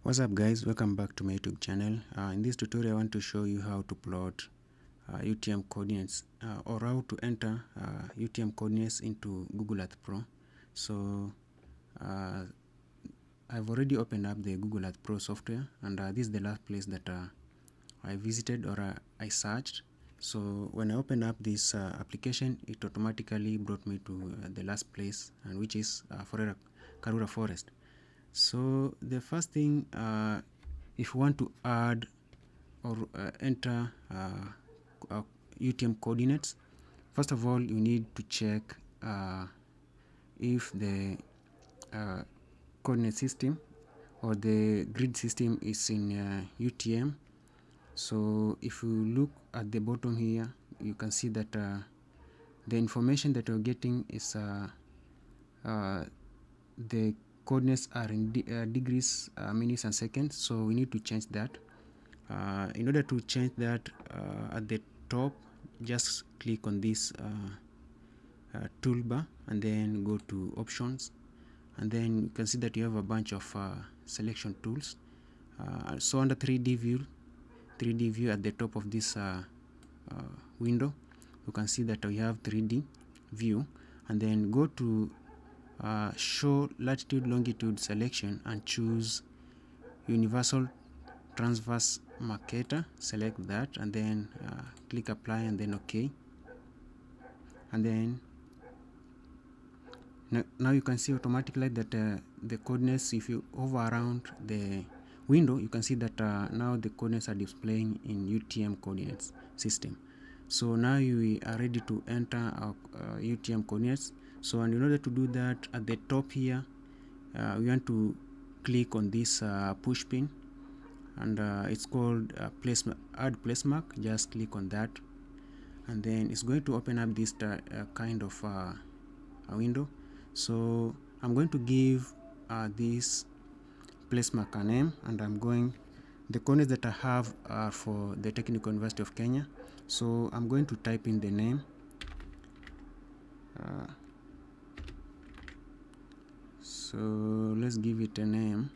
What's up guys, welcome back to my YouTube channel. In this tutorial I want to show you how to plot UTM coordinates or how to enter UTM coordinates into Google Earth Pro. So I've already opened up the Google Earth Pro software, and this is the last place that I visited or I searched. So when I opened up this application, it automatically brought me to the last place, and which is Karura Forest. So the first thing, if you want to add or enter UTM coordinates, first of all you need to check if the coordinate system or the grid system is in UTM. So if you look at the bottom here, you can see that the information that you're getting is the coordinates are in degrees, minutes and seconds. So we need to change that. In order to change that, at the top just click on this toolbar and then go to options, and then you can see that you have a bunch of selection tools. So under 3D view at the top of this window, you can see that we have 3D view, and then go to show latitude longitude selection and choose universal transverse marketer. Select that and then click apply and then OK, and then now you can see automatically that the coordinates, if you hover around the window, you can see that now the coordinates are displaying in UTM coordinates system. So now you are ready to enter our UTM coordinates. So, and in order to do that, at the top here we want to click on this push pin, and it's called add place mark. Just click on that, and then it's going to open up this kind of a window. So I'm going to give this place mark a name, and the coordinates that I have are for the Technical University of Kenya. So I'm going to type in the name. So let's give it a name.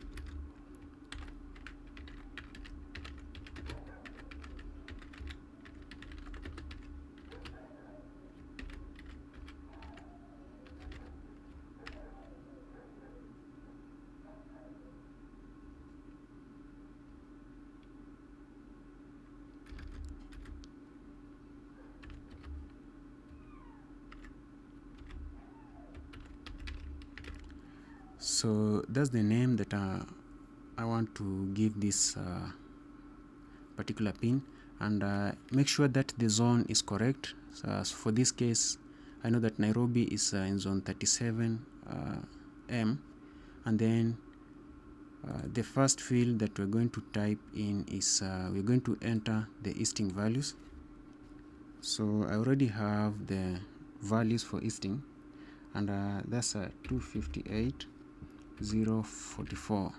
So that's the name that I want to give this particular pin, and make sure that the zone is correct. So for this case, I know that Nairobi is in zone 37 M, and then the first field that we're going to type in is we're going to enter the easting values. So I already have the values for easting, and that's 258,044,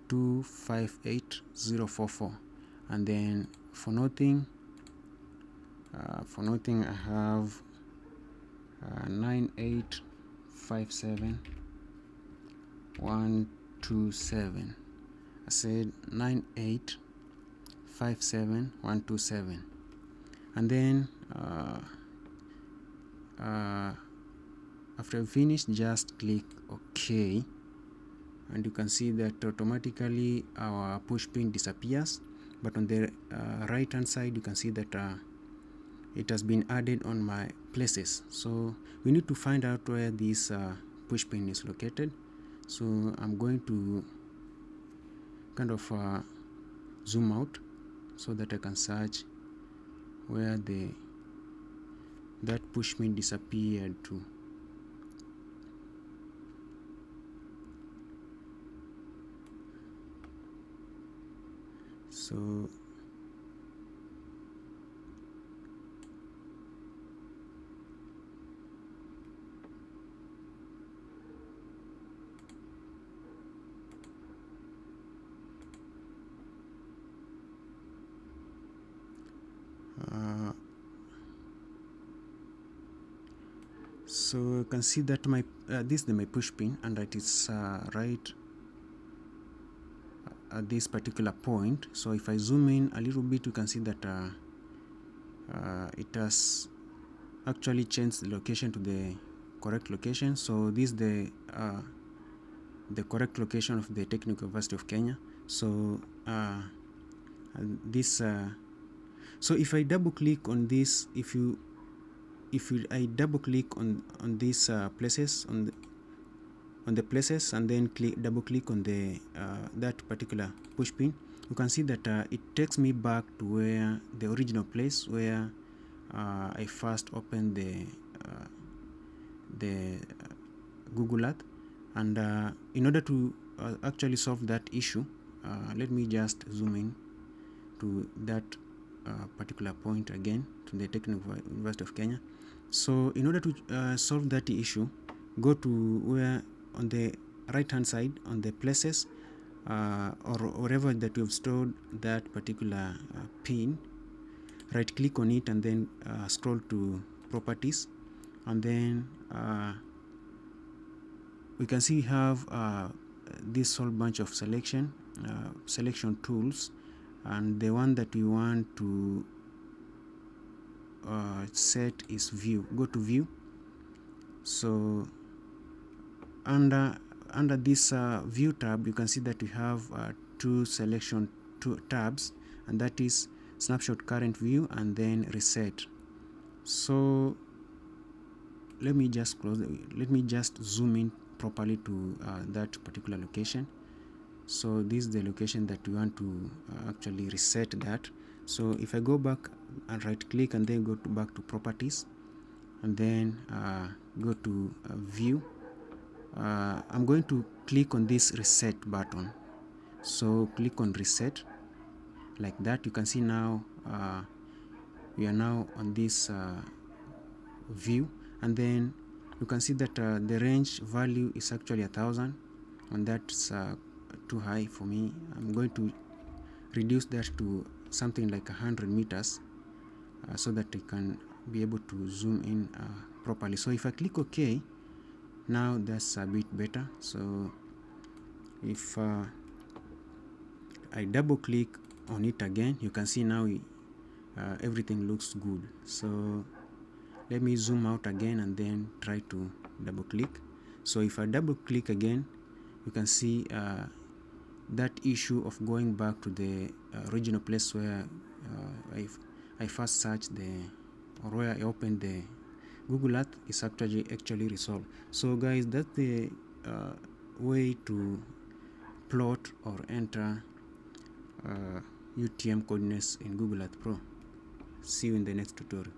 258,044, and then for northing I have 9857,127. I said 9857,127, and then after you finish, just click OK, and you can see that automatically our push pin disappears. But on the right hand side, you can see that it has been added on my places. So we need to find out where this push pin is located. So I'm going to kind of zoom out so that I can search where that push pin disappeared to. So so you can see that my this is my push pin, and it is right at this particular point. So if I zoom in a little bit, you can see that it has actually changed the location to the correct location. So this is the correct location of the Technical University of Kenya. So so if I double click on this, I double click on these places, on the places, and then double click on the that particular push pin, you can see that it takes me back to where the original place where I first opened the Google Earth. And in order to actually solve that issue, let me just zoom in to that particular point again, to the Technical University of Kenya. So in order to solve that issue, go to where on the right hand side on the places or wherever that you've stored that particular pin, right click on it and then scroll to properties, and then we can see we have this whole bunch of selection tools, and the one that we want to set is view. Go to view. So under this view tab, you can see that we have two tabs, and that is snapshot current view and then reset. So let me just zoom in properly to that particular location. So this is the location that we want to actually reset that. So if I go back and right click and then go back to properties and then go to view, I'm going to click on this reset button. So click on reset like that. You can see now we are now on this view, and then you can see that the range value is actually 1,000, and that's too high for me. I'm going to reduce that to something like 100 meters so that I can be able to zoom in properly. So if I click OK, now that's a bit better. So if I double click on it again, you can see now everything looks good. So let me zoom out again and then try to double click. So if I double click again, you can see that issue of going back to the original place where I first searched or where I opened the Google Earth is actually resolved. So guys, that's the way to plot or enter UTM coordinates in Google Earth Pro. See you in the next tutorial.